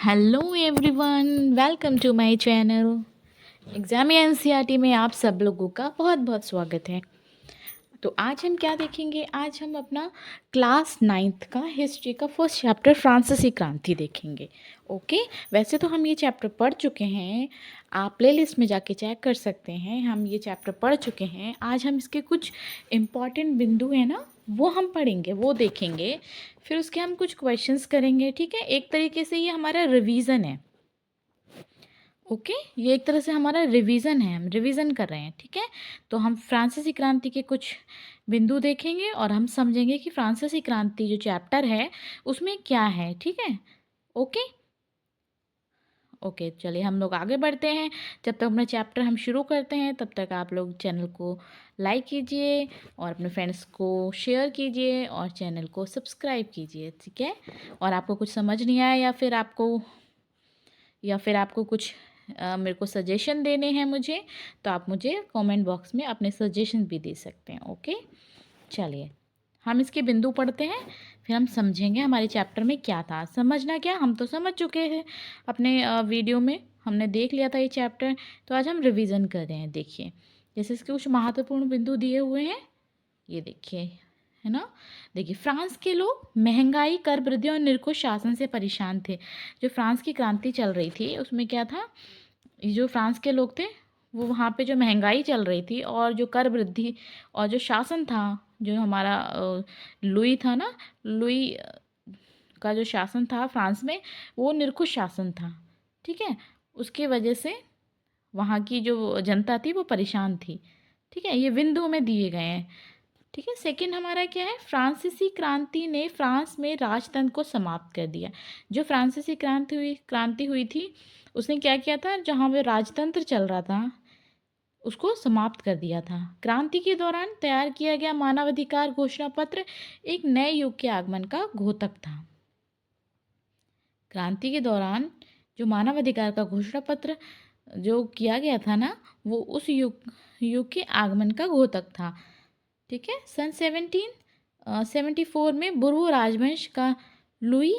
Hello everyone, welcome to my channel. Exam NCERT में आप सब लोगों का बहुत बहुत स्वागत है। तो आज हम क्या देखेंगे? आज हम अपना क्लास 9th का हिस्ट्री का फर्स्ट चैप्टर फ्रांसीसी क्रांति देखेंगे। ओके, वैसे तो हम ये चैप्टर पढ़ चुके हैं, आप प्लेलिस्ट में जाके चेक कर सकते हैं। हम ये चैप्टर पढ़ चुके हैं। आज हम इसके कुछ इम्पॉर्टेंट बिंदु हैं ना, वो हम पढ़ेंगे, वो देखेंगे। फिर उसके हम कुछ क्वेश्चंस करेंगे। ठीक है, एक तरीके से ये हमारा रिवीजन है। ओके, ये एक तरह से हमारा रिवीजन है, हम रिवीजन कर रहे हैं। ठीक है, तो हम फ्रांसीसी क्रांति के कुछ बिंदु देखेंगे और हम समझेंगे कि फ्रांसीसी क्रांति जो चैप्टर है उसमें क्या है। ठीक है, ओके ओके, चलिए हम लोग आगे बढ़ते हैं। जब तक अपना चैप्टर हम शुरू करते हैं तब तक आप लोग चैनल को लाइक कीजिए और अपने फ्रेंड्स को शेयर कीजिए और चैनल को सब्सक्राइब कीजिए। ठीक है, और आपको कुछ समझ नहीं आया या फिर आपको कुछ मेरे को सजेशन देने हैं मुझे, तो आप मुझे कमेंट बॉक्स में अपने सजेशन भी दे सकते हैं। ओके, चलिए हम इसके बिंदु पढ़ते हैं, फिर हम समझेंगे हमारे चैप्टर में क्या था। समझना क्या, हम तो समझ चुके हैं अपने वीडियो में, हमने देख लिया था ये चैप्टर। तो आज हम रिवीजन कर रहे हैं। देखिए, जैसे इसके कुछ महत्वपूर्ण बिंदु दिए हुए हैं, ये देखिए, है ना। देखिए, फ्रांस के लोग महंगाई, कर वृद्धि और निरंकुश शासन से परेशान थे। जो फ्रांस की क्रांति चल रही थी उसमें क्या था, ये जो फ्रांस के लोग थे वो वहाँ पे जो महंगाई चल रही थी और जो कर वृद्धि और जो शासन था, जो हमारा लुई था ना, लुई का जो शासन था फ्रांस में, वो निरंकुश शासन था। ठीक है, उसके वजह से वहाँ की जो जनता थी वो परेशान थी। ठीक है, ये बिंदु में दिए गए हैं। ठीक है, सेकंड हमारा क्या है, फ्रांसीसी क्रांति ने फ्रांस में राजतंत्र को समाप्त कर दिया। जो फ्रांसीसी क्रांति हुई थी, उसने क्या किया था, जहाँ पे राजतंत्र चल रहा था उसको समाप्त कर दिया था। क्रांति के दौरान तैयार किया गया मानवाधिकार घोषणा पत्र एक नए युग के आगमन का घोतक था। क्रांति के दौरान जो मानवाधिकार का घोषणा पत्र जो किया गया था ना, वो उस युग के आगमन का घोतक था। ठीक है, सन 1774 में बुर्बो राजवंश का लुई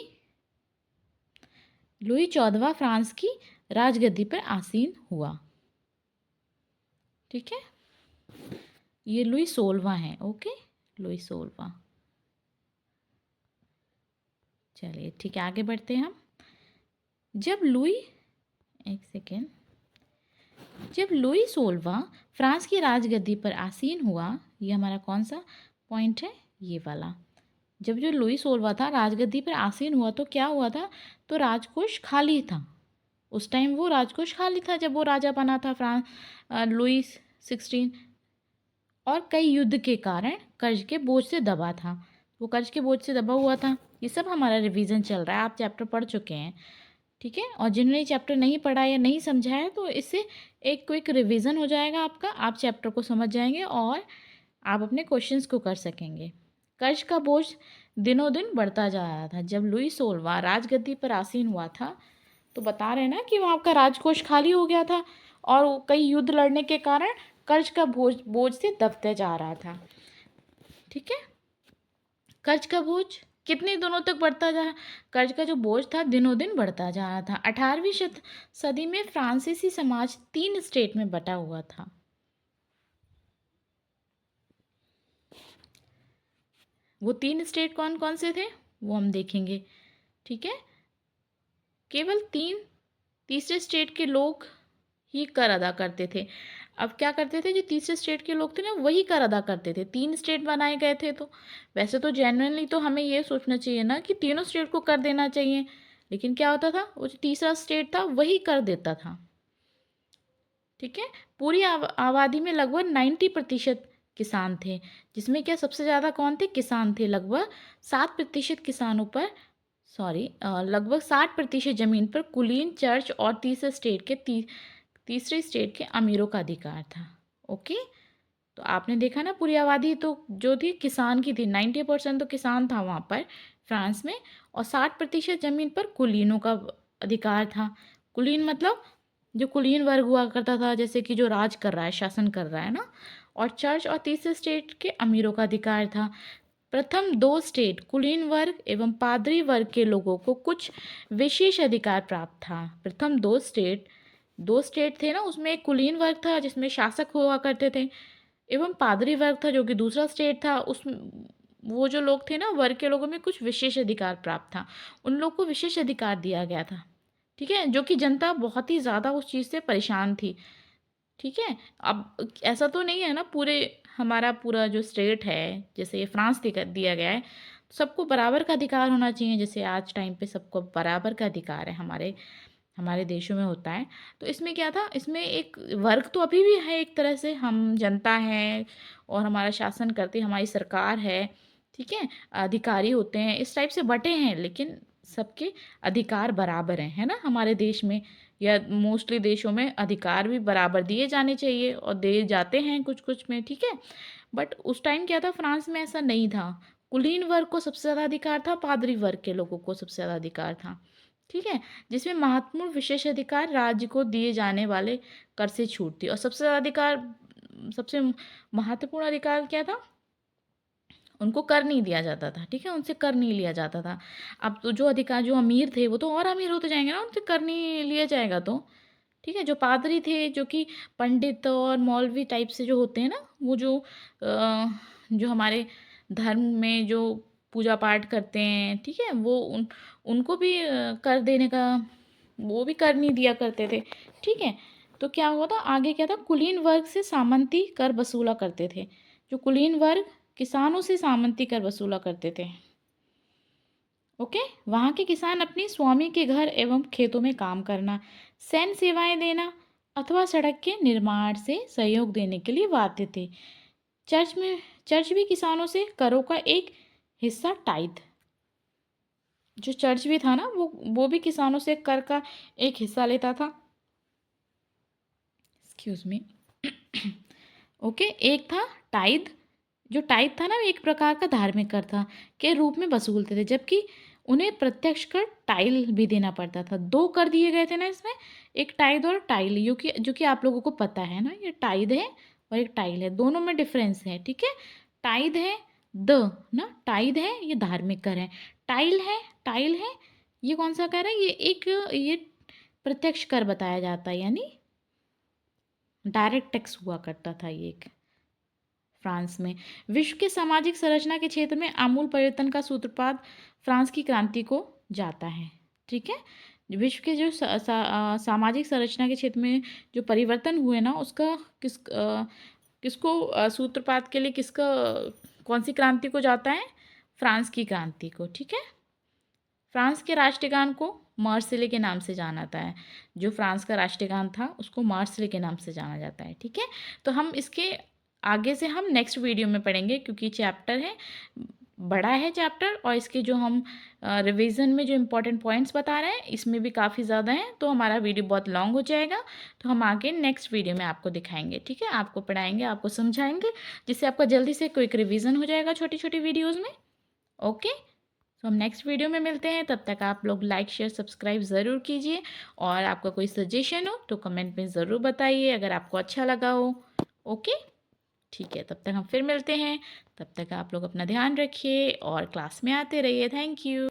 लुई 14वां फ्रांस की राजगद्दी पर आसीन हुआ। ठीक है, ये लुई 16वां है। ओके, लुई 16वां। चलिए ठीक है, आगे बढ़ते हैं हम। जब लुई एक सेकेंड जब लुई 16वां फ्रांस की राजगद्दी पर आसीन हुआ, ये हमारा कौन सा पॉइंट है, ये वाला। जब जो लुई 16वां था राजगद्दी पर आसीन हुआ तो क्या हुआ था, तो राजकोष खाली था। उस टाइम वो राजकोष खाली था जब वो राजा बना था लुई 16। और कई युद्ध के कारण कर्ज के बोझ से दबा था, वो कर्ज के बोझ से दबा हुआ था। ये सब हमारा रिवीजन चल रहा है, आप चैप्टर पढ़ चुके हैं। ठीक है, और जिन्होंने चैप्टर नहीं पढ़ा या नहीं समझा है तो इससे एक क्विक रिवीजन हो जाएगा आपका, आप चैप्टर को समझ जाएंगे और आप अपने क्वेश्चंस को कर सकेंगे। कर्ज का बोझ दिनों दिन बढ़ता जा रहा था। जब लुई 16वां राजगद्दी पर आसीन हुआ था तो बता रहे हैं ना कि वहाँ का राजकोष खाली हो गया था और कई युद्ध लड़ने के कारण कर्ज का बोझ बोझ से दबते जा रहा था। ठीक है, कर्ज का बोझ कितने दिनों तक बढ़ता जा, कर्ज का जो बोझ था दिनों दिन बढ़ता जा रहा था। 18वीं सदी में फ्रांसीसी समाज 3 स्टेट में बटा हुआ था। वो 3 स्टेट कौन कौन से थे वो हम देखेंगे। ठीक है, केवल तीसरे स्टेट के लोग ही कर अदा करते थे। अब क्या करते थे, जो तीसरे स्टेट के लोग थे ना वही कर अदा करते थे। 3 स्टेट बनाए गए थे, तो वैसे तो जेन्युइनली तो हमें ये सोचना चाहिए ना कि तीनों स्टेट को कर देना चाहिए, लेकिन क्या होता था, वो जो तीसरा स्टेट था वही कर देता था। ठीक है, पूरी आबादी में लगभग 90% किसान थे, जिसमें क्या सबसे ज़्यादा कौन थे, किसान थे। लगभग 7% किसानों पर लगभग 60% ज़मीन पर कुलीन, चर्च और तीसरे स्टेट के अमीरों का अधिकार था। ओके, तो आपने देखा ना, पूरी आबादी तो जो थी किसान की थी, 90% तो किसान था वहाँ पर फ्रांस में, और 60% ज़मीन पर कुलीनों का अधिकार था। कुलीन मतलब जो कुलीन वर्ग हुआ करता था, जैसे कि जो राज कर रहा है, शासन कर रहा है ना। और चर्च और तीसरे स्टेट के अमीरों का अधिकार था। प्रथम दो स्टेट कुलीन वर्ग एवं पादरी वर्ग के लोगों को कुछ विशेष अधिकार प्राप्त था। प्रथम दो स्टेट थे ना, उसमें एक कुलीन वर्ग था जिसमें शासक हुआ करते थे, एवं पादरी वर्ग था जो कि दूसरा स्टेट था। उस वो जो लोग थे ना, वर्ग के लोगों में कुछ विशेष अधिकार प्राप्त था, उन लोग को विशेष अधिकार दिया गया था। ठीक है, जो कि जनता बहुत ही ज़्यादा उस चीज़ से परेशान थी। ठीक है, अब ऐसा तो नहीं है ना, पूरे हमारा पूरा जो स्टेट है, जैसे ये फ्रांस दिया गया है, सबको बराबर का अधिकार होना चाहिए, जैसे आज टाइम पे सबको बराबर का अधिकार है, हमारे हमारे देशों में होता है। तो इसमें क्या था, इसमें एक वर्ग तो अभी भी है, एक तरह से हम जनता हैं और हमारा शासन करती हमारी सरकार है। ठीक है, अधिकारी होते हैं, इस टाइप से बटे हैं, लेकिन सबके अधिकार बराबर हैं, है ना, हमारे देश में या मोस्टली देशों में अधिकार भी बराबर दिए जाने चाहिए और दिए जाते हैं कुछ कुछ में। ठीक है, बट उस टाइम क्या था, फ्रांस में ऐसा नहीं था। कुलीन वर्ग को सबसे ज़्यादा अधिकार था, पादरी वर्ग के लोगों को सबसे ज़्यादा अधिकार था। ठीक है, जिसमें महत्वपूर्ण विशेष अधिकार राज्य को दिए जाने वाले कर से छूट थी, और सबसे ज़्यादा अधिकार, सबसे महत्वपूर्ण अधिकार क्या था, उनको कर नहीं दिया जाता था। ठीक है, उनसे कर नहीं लिया जाता था। अब तो जो अधिकार, जो अमीर थे वो तो और अमीर होते जाएंगे ना, उनसे कर नहीं लिया जाएगा तो। ठीक है, जो पादरी थे, जो कि पंडित और मौलवी टाइप से जो होते हैं ना, वो जो हमारे धर्म में जो पूजा पाठ करते हैं, ठीक है, वो उनको भी कर देने का, वो भी कर नहीं दिया करते थे। ठीक है, तो क्या हुआ था आगे, क्या था, कुलीन वर्ग से सामंती कर वसूला करते थे। जो कुलीन वर्ग किसानों से सामंती कर वसूला करते थे। ओके, वहाँ के किसान अपनी स्वामी के घर एवं खेतों में काम करना, सैन्य सेवाएं देना अथवा सड़क के निर्माण से सहयोग देने के लिए बाध्य थे। चर्च भी किसानों से करों का एक हिस्सा टाइथ, जो चर्च भी था ना, वो भी किसानों से कर का एक हिस्सा लेता था। Excuse me. ओके, एक था टाइथ। जो टाइथ था ना, वो एक प्रकार का धार्मिक कर था, के रूप में वसूलते थे, जबकि उन्हें प्रत्यक्ष कर टाइल भी देना पड़ता था। दो कर दिए गए थे ना इसमें, एक टाइद और टाइल, जो कि आप लोगों को पता है ना, ये टाइद है और एक टाइल है, दोनों में डिफरेंस है। ठीक है, टाइद है द ना, टाइद है ये धार्मिक कर है, टाइल है ये कौन सा कर है, ये प्रत्यक्ष कर बताया जाता है, यानी डायरेक्ट टैक्स हुआ करता था ये एक फ्रांस में। विश्व के सामाजिक संरचना के क्षेत्र में आमूल परिवर्तन का सूत्रपात फ्रांस की क्रांति को जाता है। ठीक है, विश्व के जो सामाजिक संरचना के क्षेत्र में जो परिवर्तन हुए ना, उसका किसको सूत्रपात के लिए किसका, कौन सी क्रांति को जाता है, फ्रांस की क्रांति को। ठीक है, फ्रांस के राष्ट्रगान को मार्सिले के नाम से जाना जाता है। जो फ्रांस का राष्ट्रगान था उसको मार्सिले के नाम से जाना जाता है। ठीक है, तो हम इसके आगे से हम नेक्स्ट वीडियो में पढ़ेंगे, क्योंकि चैप्टर है, बड़ा है चैप्टर, और इसके जो हम रिवीजन में जो इम्पोर्टेंट पॉइंट्स बता रहे हैं इसमें भी काफ़ी ज़्यादा हैं, तो हमारा वीडियो बहुत लॉन्ग हो जाएगा। तो हम आगे नेक्स्ट वीडियो में आपको दिखाएंगे। ठीक है, आपको पढ़ाएंगे, आपको समझाएंगे, जिससे आपका जल्दी से क्विक रिवीजन हो जाएगा छोटी छोटी वीडियोज़ में। ओके, तो हम नेक्स्ट वीडियो में मिलते हैं, तब तक आप लोग लाइक शेयर सब्सक्राइब ज़रूर कीजिए, और आपका कोई सजेशन हो तो कमेंट में ज़रूर बताइए अगर आपको अच्छा लगा हो। ओके, ठीक है, तब तक हम फिर मिलते हैं, तब तक आप लोग अपना ध्यान रखिए और क्लास में आते रहिए। Thank you.